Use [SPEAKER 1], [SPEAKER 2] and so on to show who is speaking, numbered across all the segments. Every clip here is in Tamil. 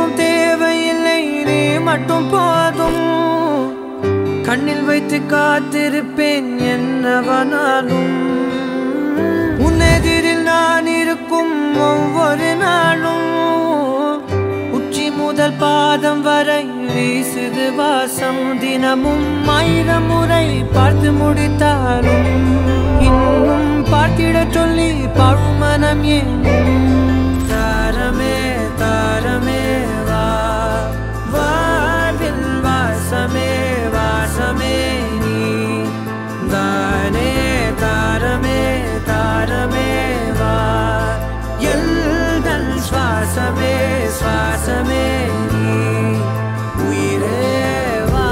[SPEAKER 1] எதுவும் தேவையில்லை நீ மட்டும் போதும் கண்ணில் வைத்து காத்திருப்பேன் என்னவனாலும் உன்னெதிரில் நான் இருக்கும் ஒவ்வொரு நாளும் உச்சி முதல் பாதம் வரை வீசுது வாசம் தினமும் 1000 முறை பார்த்து முடித்தாலும் இன்னும் பார்த்திட சொல்லி பழுமனம் ஏன் தாரமே தாரமே வா வாழ்வில் வாசமே வாசமே நீ தானே தாரமே தாரமே வா எல்தல் சுவாசமே சுவாசமே நீ உயிரே வா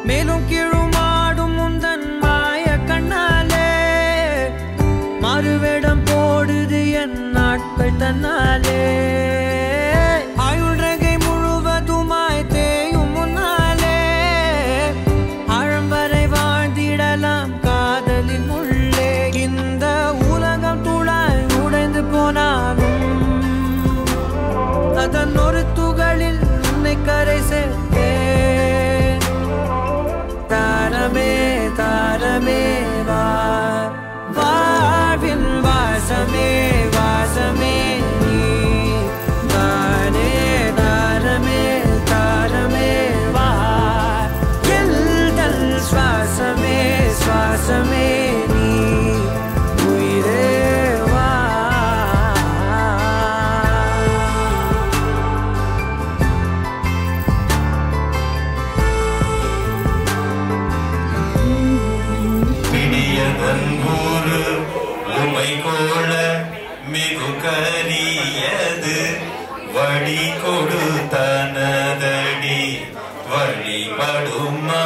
[SPEAKER 1] மேலும் கீழுமாடும் முந்தன் மாய கண்ணாலே மாறுவேடம் போடுது என் நாட்கள் தன்னாலே ஆயுள் ரகை முழுவதுமாய் தேயும் முன்னாலே ஆழம் வரை வாழ்ந்திடலாம் காதலின் உள்ளே இந்த உலகம் துளாய் உடைந்து போனாலும் அதன் ஒரு துகளில் உன்னை கரை சேர்த்தேன் தாரமே தாரமே வா வாழ்வின் வாசமே வாசமே நீ தானே தாரமே தாரமே வா எல்தல் சுவாசமே சுவாசமே நீ உயிரே வா
[SPEAKER 2] பிடியதன்பூரு உமை கோள மிகு கரியது வழி கொடுத்தனதடி வழிபடுமா